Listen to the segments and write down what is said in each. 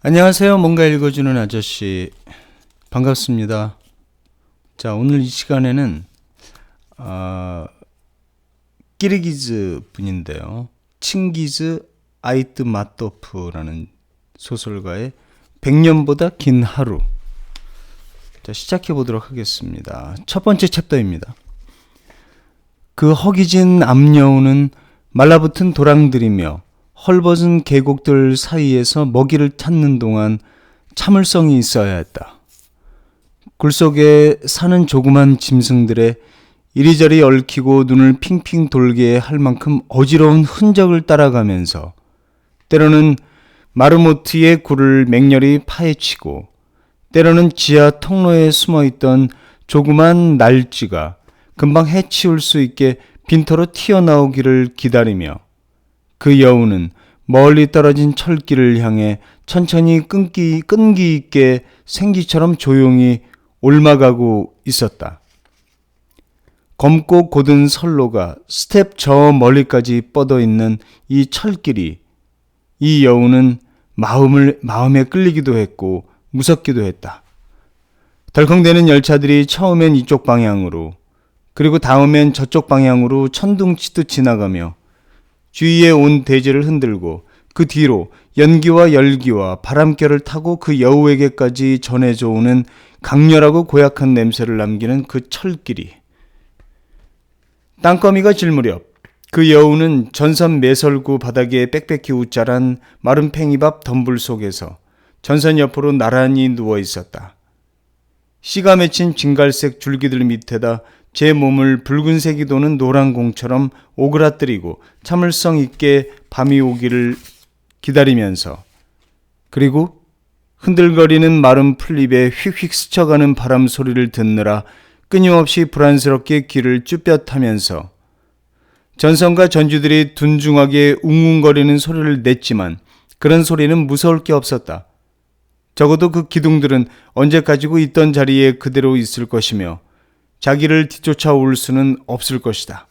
안녕하세요. 뭔가 읽어주는 아저씨 반갑습니다. 자, 오늘 이 시간에는 끼르기즈 분인데요. 칭기즈 아이트마토프라는 소설가의 100년보다 긴 하루. 자, 시작해 보도록 하겠습니다. 첫 번째 챕터입니다. 그 허기진 암여우는 말라붙은 도랑들이며 헐벗은 계곡들 사이에서 먹이를 찾는 동안 참을성이 있어야 했다. 굴속에 사는 조그만 짐승들의 이리저리 얽히고 눈을 핑핑 돌게 할 만큼 어지러운 흔적을 따라가면서 때로는 마르모트의 굴을 맹렬히 파헤치고 때로는 지하 통로에 숨어있던 조그만 날쥐가 금방 해치울 수 있게 빈터로 튀어나오기를 기다리며 그 여우는 멀리 떨어진 철길을 향해 천천히 끈기 있게 생기처럼 조용히 올라가고 있었다. 검고 곧은 선로가 스텝 저 멀리까지 뻗어 있는 이 철길이 이 여우는 마음에 끌리기도 했고 무섭기도 했다. 덜컹대는 열차들이 처음엔 이쪽 방향으로 그리고 다음엔 저쪽 방향으로 천둥치듯 지나가며 주위에 온 대지를 흔들고 그 뒤로 연기와 열기와 바람결을 타고 그 여우에게까지 전해져 오는 강렬하고 고약한 냄새를 남기는 그 철길이. 땅거미가 질 무렵 그 여우는 전선 매설구 바닥에 빽빽히 웃자란 마른 팽이밥 덤불 속에서 전선 옆으로 나란히 누워 있었다. 씨가 맺힌 진갈색 줄기들 밑에다 제 몸을 붉은색이 도는 노란 공처럼 오그라뜨리고 참을성 있게 밤이 오기를 기다리면서 그리고 흔들거리는 마른 풀잎에 휙휙 스쳐가는 바람 소리를 듣느라 끊임없이 불안스럽게 귀를 쭈뼛하면서 전선과 전주들이 둔중하게 웅웅거리는 소리를 냈지만 그런 소리는 무서울 게 없었다. 적어도 그 기둥들은 언제까지고 있던 자리에 그대로 있을 것이며 자기를 뒤쫓아올 수는 없을 것이다.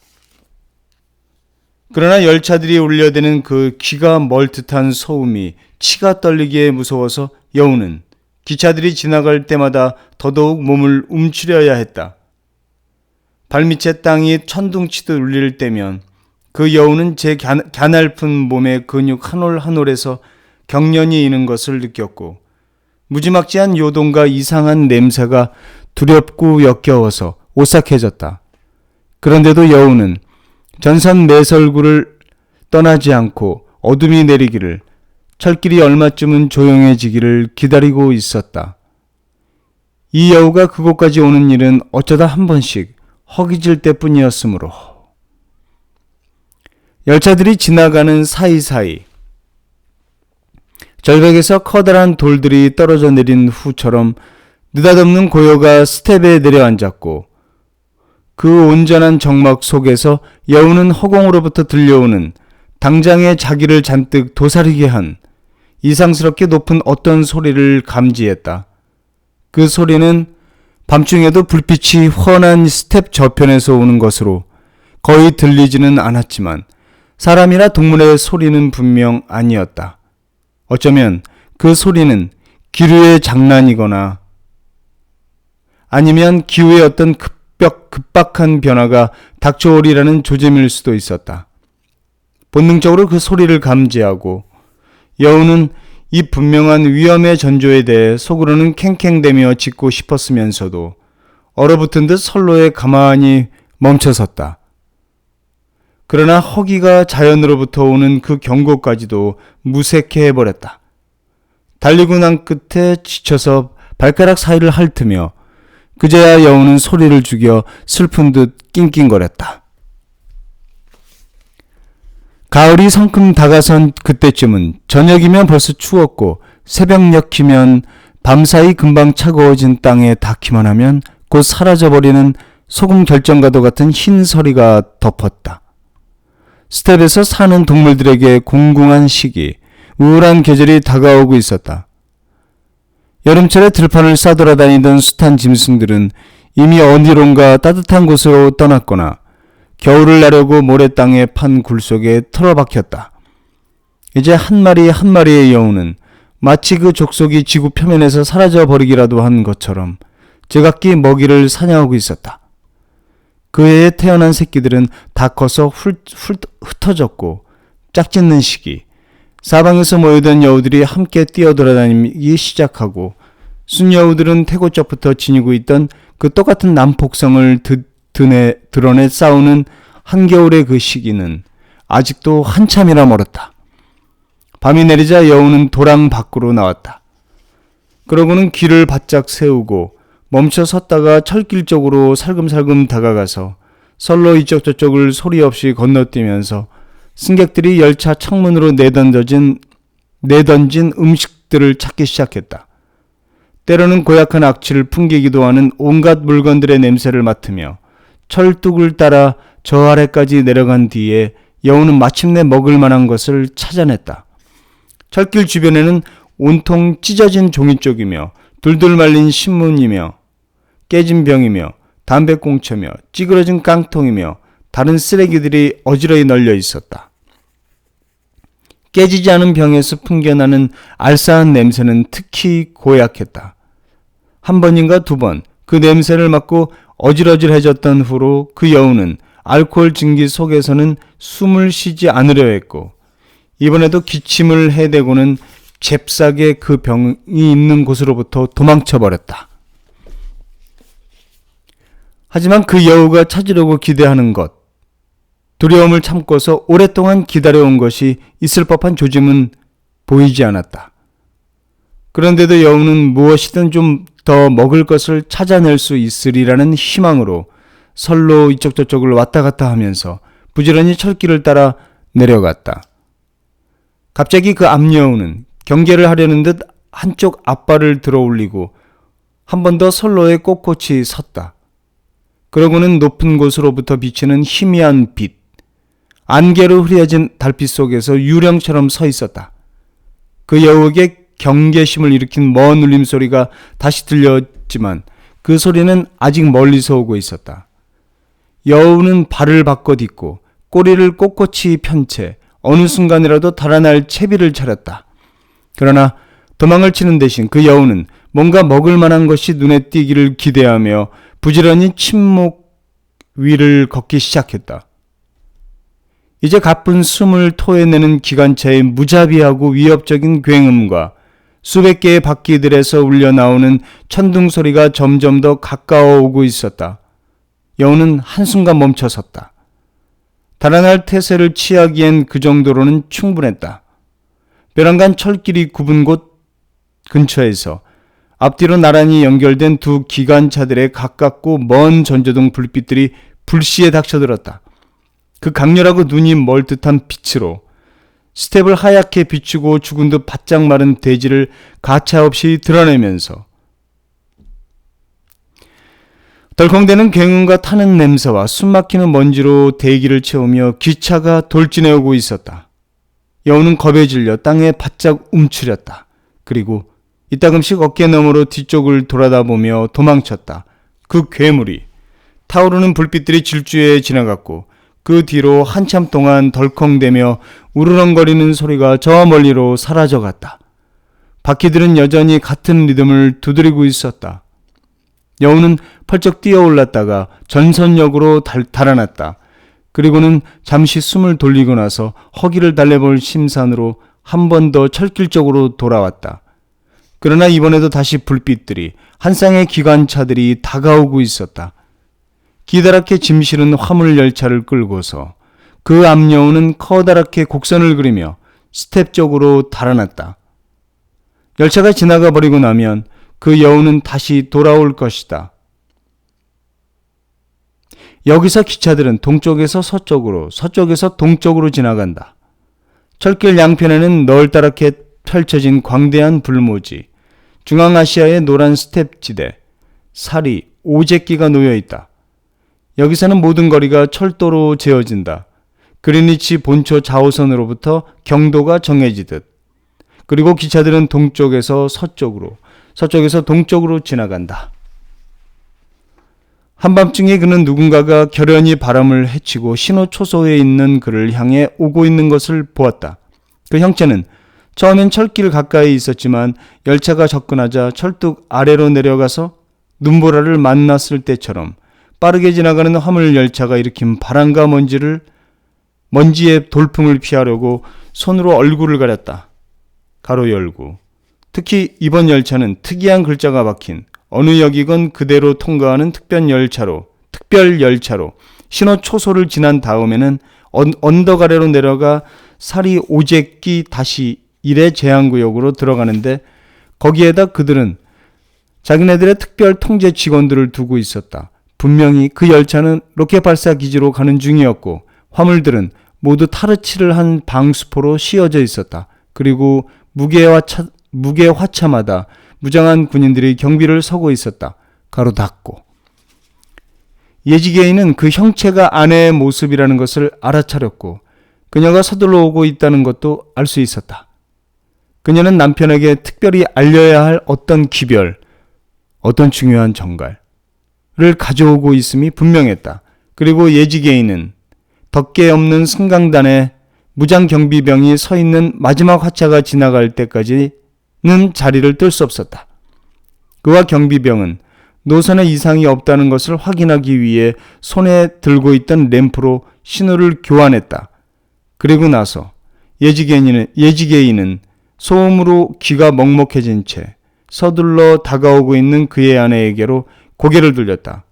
그러나 열차들이 울려대는 그 귀가 멀 듯한 소음이 치가 떨리기에 무서워서 여우는 기차들이 지나갈 때마다 더더욱 몸을 움츠려야 했다. 발밑의 땅이 천둥치듯 울릴 때면 그 여우는 제 갸날픈 몸의 근육 한 올 한 올에서 경련이 이는 것을 느꼈고 무지막지한 요동과 이상한 냄새가 두렵고 역겨워서 오싹해졌다. 그런데도 여우는 전선 매설구를 떠나지 않고 어둠이 내리기를 철길이 얼마쯤은 조용해지기를 기다리고 있었다. 이 여우가 그곳까지 오는 일은 어쩌다 한 번씩 허기질 때뿐이었으므로 열차들이 지나가는 사이사이 절벽에서 커다란 돌들이 떨어져 내린 후처럼 느닷없는 고요가 스텝에 내려앉았고 그 온전한 정막 속에서 여우는 허공으로부터 들려오는 당장에 자기를 잔뜩 도사리게 한 이상스럽게 높은 어떤 소리를 감지했다. 그 소리는 밤중에도 불빛이 훤한 스텝 저편에서 오는 것으로 거의 들리지는 않았지만 사람이나 동물의 소리는 분명 아니었다. 어쩌면 그 소리는 기류의 장난이거나 아니면 기후의 어떤 급박한 변화가 닥쳐오리라는 조짐일 수도 있었다. 본능적으로 그 소리를 감지하고 여우는 이 분명한 위험의 전조에 대해 속으로는 캥캥대며 짖고 싶었으면서도 얼어붙은 듯 선로에 가만히 멈춰섰다. 그러나 허기가 자연으로부터 오는 그 경고까지도 무색해 해버렸다. 달리고 난 끝에 지쳐서 발가락 사이를 핥으며 그제야 여우는 소리를 죽여 슬픈 듯 낑낑거렸다. 가을이 성큼 다가선 그때쯤은 저녁이면 벌써 추웠고 새벽녘이면 밤사이 금방 차가워진 땅에 닿기만 하면 곧 사라져버리는 소금 결정과도 같은 흰 서리가 덮었다. 스텝에서 사는 동물들에게 공공한 시기, 우울한 계절이 다가오고 있었다. 여름철에 들판을 싸돌아다니던 숱한 짐승들은 이미 어디론가 따뜻한 곳으로 떠났거나 겨울을 나려고 모래땅에 판 굴 속에 틀어박혔다. 이제 한 마리 한 마리의 여우는 마치 그 족속이 지구 표면에서 사라져 버리기라도 한 것처럼 제각기 먹이를 사냥하고 있었다. 그 해에 태어난 새끼들은 다 커서 흩어졌고 짝짓는 시기 사방에서 모여든 여우들이 함께 뛰어돌아다니기 시작하고 순여우들은 태고적부터 지니고 있던 그 똑같은 난폭성을 드러내 싸우는 한겨울의 그 시기는 아직도 한참이나 멀었다. 밤이 내리자 여우는 도랑 밖으로 나왔다. 그러고는 귀를 바짝 세우고 멈춰 섰다가 철길 쪽으로 살금살금 다가가서 선로 이쪽 저쪽을 소리 없이 건너뛰면서 승객들이 열차 창문으로 내던진 음식들을 찾기 시작했다. 때로는 고약한 악취를 풍기기도 하는 온갖 물건들의 냄새를 맡으며 철뚝을 따라 저 아래까지 내려간 뒤에 여우는 마침내 먹을 만한 것을 찾아냈다. 철길 주변에는 온통 찢어진 종이쪽이며 둘둘 말린 신문이며 깨진 병이며 담배꽁초며 찌그러진 깡통이며 다른 쓰레기들이 어지러이 널려 있었다. 깨지지 않은 병에서 풍겨나는 알싸한 냄새는 특히 고약했다. 한 번인가 두 번 그 냄새를 맡고 어질어질해졌던 후로 그 여우는 알코올 증기 속에서는 숨을 쉬지 않으려 했고 이번에도 기침을 해대고는 잽싸게 그 병이 있는 곳으로부터 도망쳐버렸다. 하지만 그 여우가 찾으려고 기대하는 것, 두려움을 참고서 오랫동안 기다려온 것이 있을 법한 조짐은 보이지 않았다. 그런데도 여우는 무엇이든 좀 더 먹을 것을 찾아낼 수 있으리라는 희망으로 선로 이쪽 저쪽을 왔다 갔다 하면서 부지런히 철길을 따라 내려갔다. 갑자기 그 암여우는 경계를 하려는 듯 한쪽 앞발을 들어 올리고 한 번 더 선로에 꼿꼿이 섰다. 그러고는 높은 곳으로부터 비치는 희미한 빛, 안개로 흐려진 달빛 속에서 유령처럼 서 있었다. 그 여우에게 경계심을 일으킨 먼 울림소리가 다시 들렸지만 그 소리는 아직 멀리서 오고 있었다. 여우는 발을 바꿔 딛고 꼬리를 꼿꼿이 편 채 어느 순간이라도 달아날 채비를 차렸다. 그러나 도망을 치는 대신 그 여우는 뭔가 먹을 만한 것이 눈에 띄기를 기대하며 부지런히 침묵 위를 걷기 시작했다. 이제 가쁜 숨을 토해내는 기관차의 무자비하고 위협적인 굉음과 수백 개의 바퀴들에서 울려나오는 천둥 소리가 점점 더 가까워 오고 있었다. 여우는 한순간 멈춰섰다. 달아날 태세를 취하기엔 그 정도로는 충분했다. 벼랑간 철길이 굽은 곳 근처에서 앞뒤로 나란히 연결된 두 기관차들의 가깝고 먼 전조등 불빛들이 불시에 닥쳐들었다. 그 강렬하고 눈이 멀 듯한 빛으로 스텝을 하얗게 비추고 죽은 듯 바짝 마른 대지를 가차없이 드러내면서 덜컹대는 굉음과 타는 냄새와 숨막히는 먼지로 대기를 채우며 기차가 돌진해 오고 있었다. 여우는 겁에 질려 땅에 바짝 움츠렸다. 그리고 이따금씩 어깨 너머로 뒤쪽을 돌아다보며 도망쳤다. 그 괴물이 타오르는 불빛들이 질주해 지나갔고 그 뒤로 한참 동안 덜컹대며 우르렁거리는 소리가 저 멀리로 사라져갔다. 바퀴들은 여전히 같은 리듬을 두드리고 있었다. 여우는 펄쩍 뛰어올랐다가 전선역으로 달아났다. 그리고는 잠시 숨을 돌리고 나서 허기를 달래볼 심산으로 한 번 더 철길 쪽으로 돌아왔다. 그러나 이번에도 다시 불빛들이 한 쌍의 기관차들이 다가오고 있었다. 기다랗게 짐 실은 화물 열차를 끌고서 그 암여우는 커다랗게 곡선을 그리며 스텝 쪽으로 달아났다. 열차가 지나가 버리고 나면 그 여우는 다시 돌아올 것이다. 여기서 기차들은 동쪽에서 서쪽으로, 서쪽에서 동쪽으로 지나간다. 철길 양편에는 널따랗게 펼쳐진 광대한 불모지, 중앙아시아의 노란 스텝 지대, 사리, 오제끼가 놓여 있다. 여기서는 모든 거리가 철도로 재어진다. 그리니치 본초 좌우선으로부터 경도가 정해지듯. 그리고 기차들은 동쪽에서 서쪽으로, 서쪽에서 동쪽으로 지나간다. 한밤중에 그는 누군가가 결연히 바람을 헤치고 신호 초소에 있는 그를 향해 오고 있는 것을 보았다. 그 형체는 처음엔 철길 가까이 있었지만 열차가 접근하자 철뚝 아래로 내려가서 눈보라를 만났을 때처럼 빠르게 지나가는 화물 열차가 일으킨 바람과 먼지의 돌풍을 피하려고 손으로 얼굴을 가렸다. 가로 열고. 특히 이번 열차는 특이한 글자가 박힌 어느 역이건 그대로 통과하는 특별 열차로 신호 초소를 지난 다음에는 언덕 아래로 내려가 사리 오제끼 다시 일의 제한구역으로 들어가는데 거기에다 그들은 자기네들의 특별 통제 직원들을 두고 있었다. 분명히 그 열차는 로켓 발사 기지로 가는 중이었고 화물들은 모두 타르치를 한 방수포로 씌워져 있었다. 그리고 무게화차마다 무장한 군인들이 경비를 서고 있었다. 가로 닫고. 예지게이는 그 형체가 아내의 모습이라는 것을 알아차렸고 그녀가 서둘러 오고 있다는 것도 알 수 있었다. 그녀는 남편에게 특별히 알려야 할 어떤 기별, 어떤 중요한 정갈을 가져오고 있음이 분명했다. 그리고 예지게이는 덮개 없는 승강단에 무장 경비병이 서 있는 마지막 화차가 지나갈 때까지는 자리를 뜰 수 없었다. 그와 경비병은 노선에 이상이 없다는 것을 확인하기 위해 손에 들고 있던 램프로 신호를 교환했다. 그리고 나서 예지게이는 소음으로 귀가 먹먹해진 채 서둘러 다가오고 있는 그의 아내에게로 고개를 돌렸다.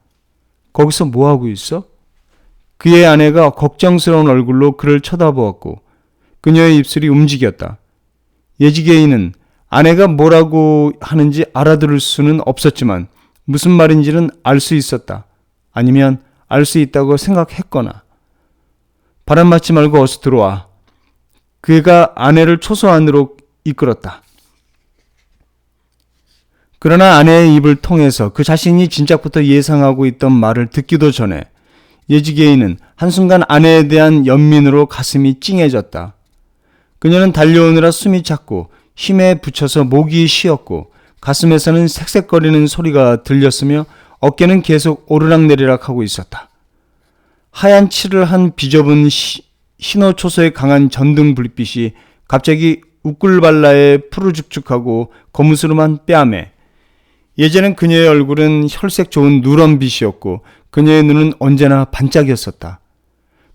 거기서 뭐하고 있어? 그의 아내가 걱정스러운 얼굴로 그를 쳐다보았고 그녀의 입술이 움직였다. 예지게이는 아내가 뭐라고 하는지 알아들을 수는 없었지만 무슨 말인지는 알 수 있었다. 아니면 알 수 있다고 생각했거나. 바람 맞지 말고 어서 들어와. 그가 아내를 초소 안으로 이끌었다. 그러나 아내의 입을 통해서 그 자신이 진작부터 예상하고 있던 말을 듣기도 전에 예지게이는 한순간 아내에 대한 연민으로 가슴이 찡해졌다. 그녀는 달려오느라 숨이 찼고 힘에 부쳐서 목이 쉬었고 가슴에서는 색색거리는 소리가 들렸으며 어깨는 계속 오르락내리락 하고 있었다. 하얀 칠을 한 비좁은 신호초소의 강한 전등 불빛이 갑자기 우꿀발라의 푸르죽죽하고 거무스름한 뺨에 예전엔 그녀의 얼굴은 혈색 좋은 누런빛이었고 그녀의 눈은 언제나 반짝였었다.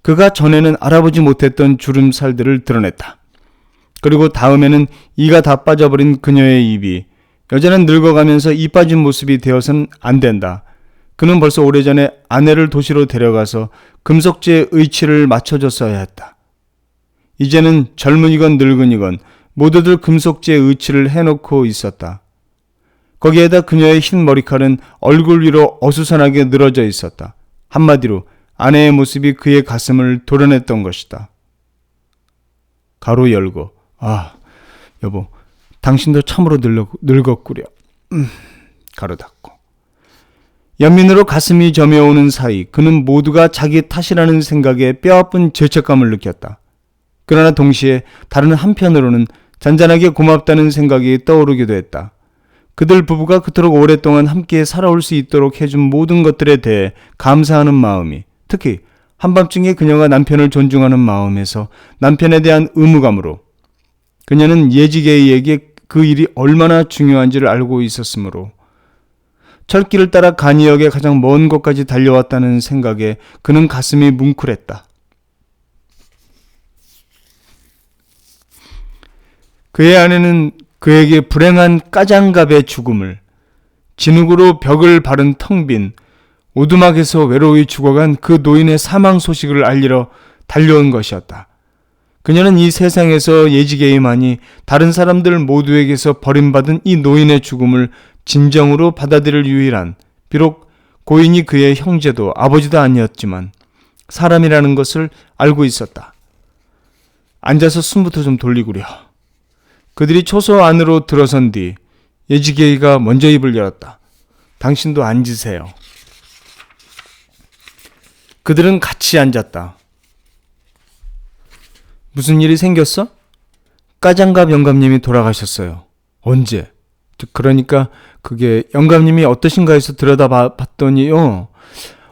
그가 전에는 알아보지 못했던 주름살들을 드러냈다. 그리고 다음에는 이가 다 빠져버린 그녀의 입이 여자는 늙어가면서 이 빠진 모습이 되어서는 안 된다. 그는 벌써 오래전에 아내를 도시로 데려가서 금속제 의치를 맞춰줬어야 했다. 이제는 젊은이건 늙은이건 모두들 금속제 의치를 해놓고 있었다. 거기에다 그녀의 흰 머리칼은 얼굴 위로 어수선하게 늘어져 있었다. 한마디로 아내의 모습이 그의 가슴을 도려냈던 것이다. 가로 열고 여보, 당신도 참으로 늙었구려. 가로 닫고. 연민으로 가슴이 저며오는 사이 그는 모두가 자기 탓이라는 생각에 뼈아픈 죄책감을 느꼈다. 그러나 동시에 다른 한편으로는 잔잔하게 고맙다는 생각이 떠오르기도 했다. 그들 부부가 그토록 오랫동안 함께 살아올 수 있도록 해준 모든 것들에 대해 감사하는 마음이, 특히 한밤중에 그녀가 남편을 존중하는 마음에서 남편에 대한 의무감으로 그녀는 예지게이에게 그 일이 얼마나 중요한지를 알고 있었으므로 철길을 따라 가니역의 가장 먼 곳까지 달려왔다는 생각에 그는 가슴이 뭉클했다. 그의 아내는 그에게 불행한 까장갑의 죽음을, 진흙으로 벽을 바른 텅 빈 오두막에서 외로이 죽어간 그 노인의 사망 소식을 알리러 달려온 것이었다. 그녀는 이 세상에서 예지게이만이 다른 사람들 모두에게서 버림받은 이 노인의 죽음을 진정으로 받아들일 유일한, 비록 고인이 그의 형제도 아버지도 아니었지만 사람이라는 것을 알고 있었다. 앉아서 숨부터 좀 돌리구려. 그들이 초소 안으로 들어선 뒤 예지게이가 먼저 입을 열었다. 당신도 앉으세요. 그들은 같이 앉았다. 무슨 일이 생겼어? 까장갑 영감님이 돌아가셨어요. 언제? 그러니까 그게 영감님이 어떠신가 해서 들여다봤더니요.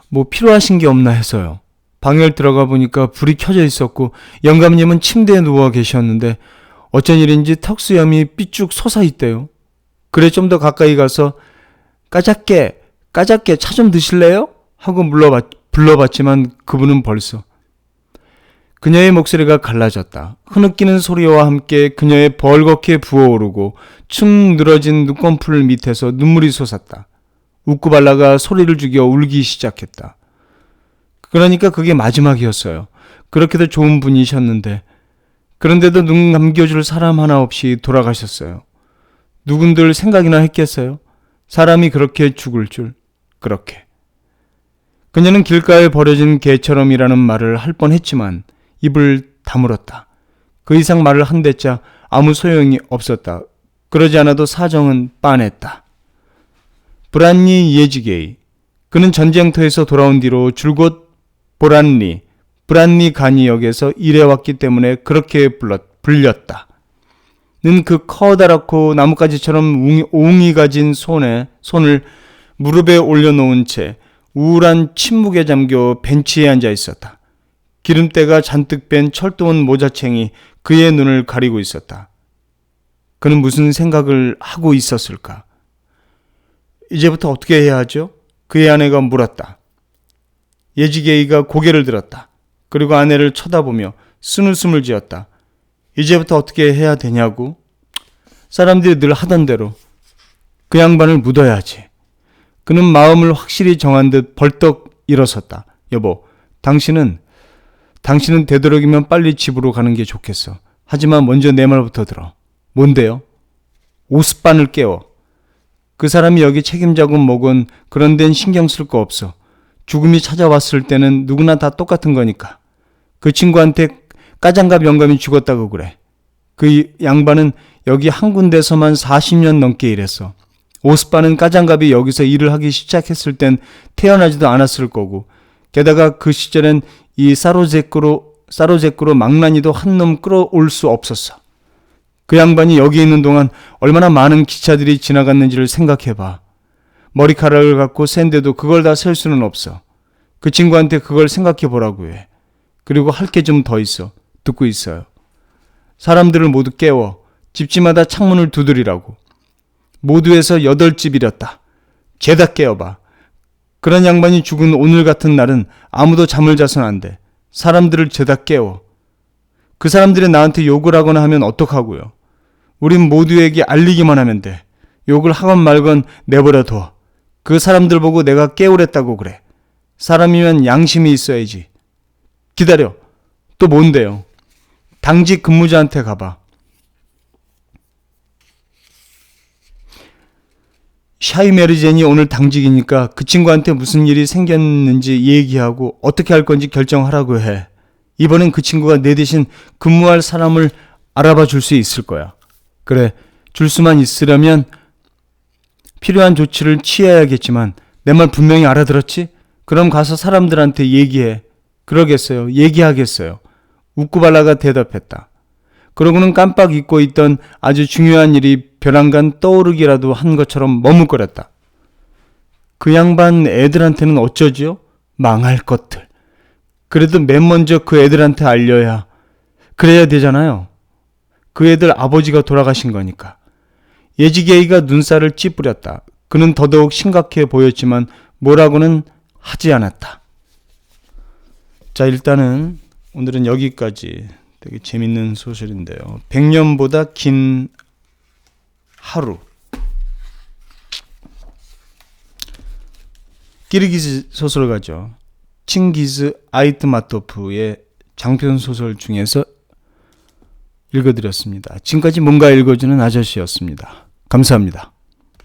뭐 필요하신 게 없나 해서요. 방에 들어가 보니까 불이 켜져 있었고 영감님은 침대에 누워 계셨는데 어쩐 일인지 턱수염이 삐쭉 솟아있대요. 그래 좀 더 가까이 가서 까작게 차 좀 드실래요? 하고 불러봤지만 그분은 벌써 그녀의 목소리가 갈라졌다. 흐느끼는 소리와 함께 그녀의 벌겋게 부어오르고 축 늘어진 눈꺼풀 밑에서 눈물이 솟았다. 웃구발라가 소리를 죽여 울기 시작했다. 그러니까 그게 마지막이었어요. 그렇게도 좋은 분이셨는데 그런데도 눈 감겨줄 사람 하나 없이 돌아가셨어요. 누군들 생각이나 했겠어요? 사람이 그렇게 죽을 줄. 그렇게. 그녀는 길가에 버려진 개처럼이라는 말을 할 뻔했지만 입을 다물었다. 그 이상 말을 한 대자 아무 소용이 없었다. 그러지 않아도 사정은 빤했다. 브란니 예지게이. 그는 전쟁터에서 돌아온 뒤로 줄곧 브란니 가니역에서 일해왔기 때문에 그렇게 불렸다. 는 그 커다랗고 나뭇가지처럼 웅이 가진 손을 무릎에 올려놓은 채 우울한 침묵에 잠겨 벤치에 앉아 있었다. 기름때가 잔뜩 뺀 철도원 모자챙이 그의 눈을 가리고 있었다. 그는 무슨 생각을 하고 있었을까? 이제부터 어떻게 해야 하죠? 그의 아내가 물었다. 예지게이가 고개를 들었다. 그리고 아내를 쳐다보며 쓴웃음을 지었다. 이제부터 어떻게 해야 되냐고? 사람들이 늘 하던 대로 그 양반을 묻어야지. 그는 마음을 확실히 정한 듯 벌떡 일어섰다. 여보, 당신은 되도록이면 빨리 집으로 가는 게 좋겠어. 하지만 먼저 내 말부터 들어. 뭔데요? 오스반을 깨워. 그 사람이 여기 책임자건 뭐건 그런 데는 신경 쓸 거 없어. 죽음이 찾아왔을 때는 누구나 다 똑같은 거니까. 그 친구한테 까장갑 영감이 죽었다고 그래. 그 양반은 여기 한 군데서만 40년 넘게 일했어. 오스반은 까장갑이 여기서 일을 하기 시작했을 땐 태어나지도 않았을 거고, 게다가 그 시절엔 이 사로제꾸로 망나니도 한 놈 끌어올 수 없었어. 그 양반이 여기 있는 동안 얼마나 많은 기차들이 지나갔는지를 생각해봐. 머리카락을 갖고 샌데도 그걸 다 셀 수는 없어. 그 친구한테 그걸 생각해 보라고 해. 그리고 할 게 좀 더 있어. 듣고 있어요. 사람들을 모두 깨워 집집마다 창문을 두드리라고. 모두에서 8집이렸다. 죄다 깨워봐. 그런 양반이 죽은 오늘 같은 날은 아무도 잠을 자선 안 돼. 사람들을 죄다 깨워. 그 사람들이 나한테 욕을 하거나 하면 어떡하고요. 우린 모두에게 알리기만 하면 돼. 욕을 하건 말건 내버려 둬. 그 사람들 보고 내가 깨우랬다고 그래. 사람이면 양심이 있어야지. 기다려. 또 뭔데요? 당직 근무자한테 가봐. 샤이 메르젠이 오늘 당직이니까 그 친구한테 무슨 일이 생겼는지 얘기하고 어떻게 할 건지 결정하라고 해. 이번엔 그 친구가 내 대신 근무할 사람을 알아봐 줄 수 있을 거야. 그래, 줄 수만 있으려면 필요한 조치를 취해야겠지만 내 말 분명히 알아들었지? 그럼 가서 사람들한테 얘기해. 그러겠어요. 얘기하겠어요. 웃구발라가 대답했다. 그러고는 깜빡 잊고 있던 아주 중요한 일이 벼랑간 떠오르기라도 한 것처럼 머뭇거렸다. 그 양반 애들한테는 어쩌지요? 망할 것들. 그래도 맨 먼저 그 애들한테 알려야 그래야 되잖아요. 그 애들 아버지가 돌아가신 거니까. 예지게이가 눈살을 찌푸렸다. 그는 더더욱 심각해 보였지만 뭐라고는 하지 않았다. 자, 일단은 오늘은 여기까지. 되게 재밌는 소설인데요. 100년보다 긴 하루. 키르기즈 소설가죠. 칭기즈 아이트마토프의 장편 소설 중에서 읽어드렸습니다. 지금까지 뭔가 읽어주는 아저씨였습니다. 감사합니다.